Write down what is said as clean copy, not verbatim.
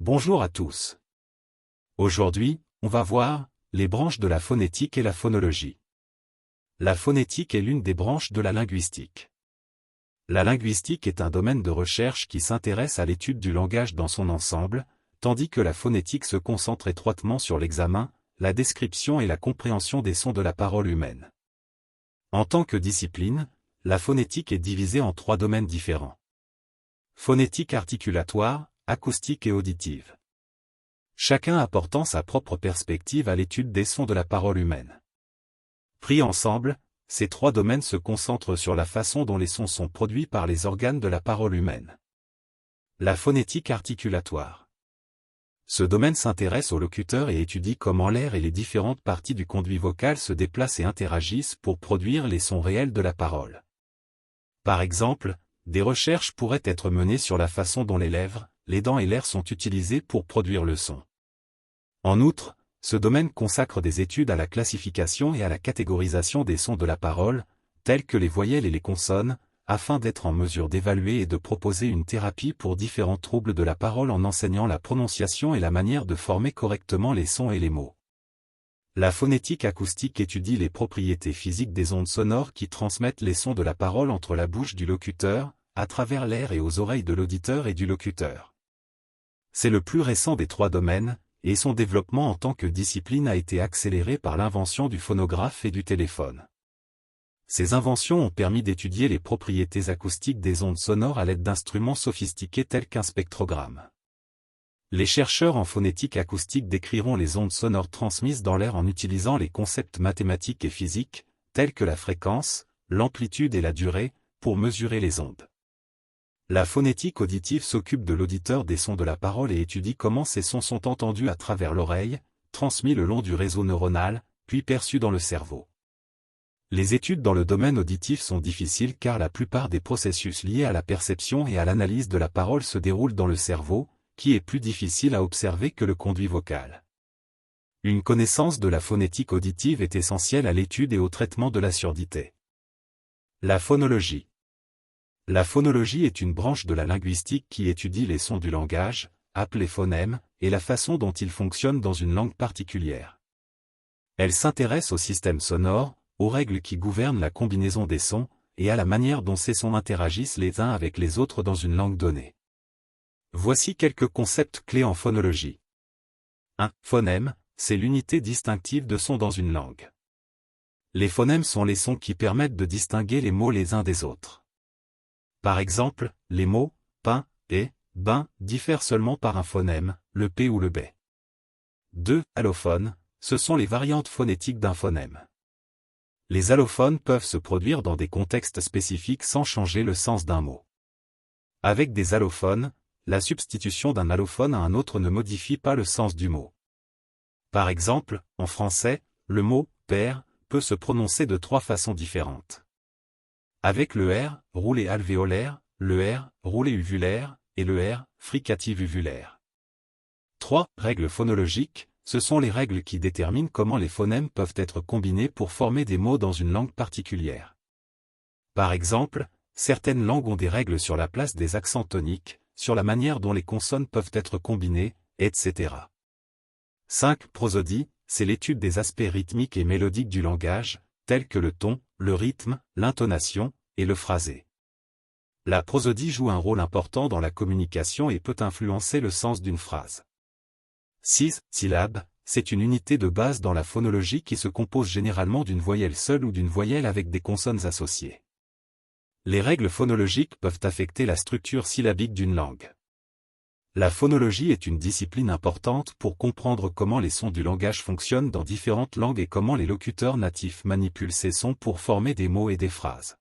Bonjour à tous. Aujourd'hui, on va voir les branches de la phonétique et la phonologie. La phonétique est l'une des branches de la linguistique. La linguistique est un domaine de recherche qui s'intéresse à l'étude du langage dans son ensemble, tandis que la phonétique se concentre étroitement sur l'examen, la description et la compréhension des sons de la parole humaine. En tant que discipline, la phonétique est divisée en trois domaines différents. Phonétique articulatoire, acoustique et auditive. Chacun apportant sa propre perspective à l'étude des sons de la parole humaine. Pris ensemble, ces trois domaines se concentrent sur la façon dont les sons sont produits par les organes de la parole humaine. La phonétique articulatoire. Ce domaine s'intéresse au locuteur et étudie comment l'air et les différentes parties du conduit vocal se déplacent et interagissent pour produire les sons réels de la parole. Par exemple, des recherches pourraient être menées sur la façon dont les lèvres, les dents et l'air sont utilisés pour produire le son. En outre, ce domaine consacre des études à la classification et à la catégorisation des sons de la parole, tels que les voyelles et les consonnes, afin d'être en mesure d'évaluer et de proposer une thérapie pour différents troubles de la parole en enseignant la prononciation et la manière de former correctement les sons et les mots. La phonétique acoustique étudie les propriétés physiques des ondes sonores qui transmettent les sons de la parole entre la bouche du locuteur, à travers l'air et aux oreilles de l'auditeur et du locuteur. C'est le plus récent des trois domaines, et son développement en tant que discipline a été accéléré par l'invention du phonographe et du téléphone. Ces inventions ont permis d'étudier les propriétés acoustiques des ondes sonores à l'aide d'instruments sophistiqués tels qu'un spectrogramme. Les chercheurs en phonétique acoustique décriront les ondes sonores transmises dans l'air en utilisant les concepts mathématiques et physiques, tels que la fréquence, l'amplitude et la durée, pour mesurer les ondes. La phonétique auditive s'occupe de l'auditeur des sons de la parole et étudie comment ces sons sont entendus à travers l'oreille, transmis le long du réseau neuronal, puis perçus dans le cerveau. Les études dans le domaine auditif sont difficiles car la plupart des processus liés à la perception et à l'analyse de la parole se déroulent dans le cerveau, qui est plus difficile à observer que le conduit vocal. Une connaissance de la phonétique auditive est essentielle à l'étude et au traitement de la surdité. La phonologie. La phonologie est une branche de la linguistique qui étudie les sons du langage, appelés phonèmes, et la façon dont ils fonctionnent dans une langue particulière. Elle s'intéresse au système sonore, aux règles qui gouvernent la combinaison des sons, et à la manière dont ces sons interagissent les uns avec les autres dans une langue donnée. Voici quelques concepts clés en phonologie. 1. Phonème, c'est l'unité distinctive de sons dans une langue. Les phonèmes sont les sons qui permettent de distinguer les mots les uns des autres. Par exemple, les mots « pain » et « bain » diffèrent seulement par un phonème, le P ou le B. 2. Allophones, ce sont les variantes phonétiques d'un phonème. Les allophones peuvent se produire dans des contextes spécifiques sans changer le sens d'un mot. Avec des allophones, la substitution d'un allophone à un autre ne modifie pas le sens du mot. Par exemple, en français, le mot « père » peut se prononcer de trois façons différentes. Avec le R, roulé alvéolaire, le R, roulé uvulaire, et le R, fricative uvulaire. 3. Règles phonologiques, ce sont les règles qui déterminent comment les phonèmes peuvent être combinés pour former des mots dans une langue particulière. Par exemple, certaines langues ont des règles sur la place des accents toniques, sur la manière dont les consonnes peuvent être combinées, etc. 5. Prosodie, c'est l'étude des aspects rythmiques et mélodiques du langage, tels que le ton, le rythme, l'intonation, et le phrasé. La prosodie joue un rôle important dans la communication et peut influencer le sens d'une phrase. 6. Syllabe, c'est une unité de base dans la phonologie qui se compose généralement d'une voyelle seule ou d'une voyelle avec des consonnes associées. Les règles phonologiques peuvent affecter la structure syllabique d'une langue. La phonologie est une discipline importante pour comprendre comment les sons du langage fonctionnent dans différentes langues et comment les locuteurs natifs manipulent ces sons pour former des mots et des phrases.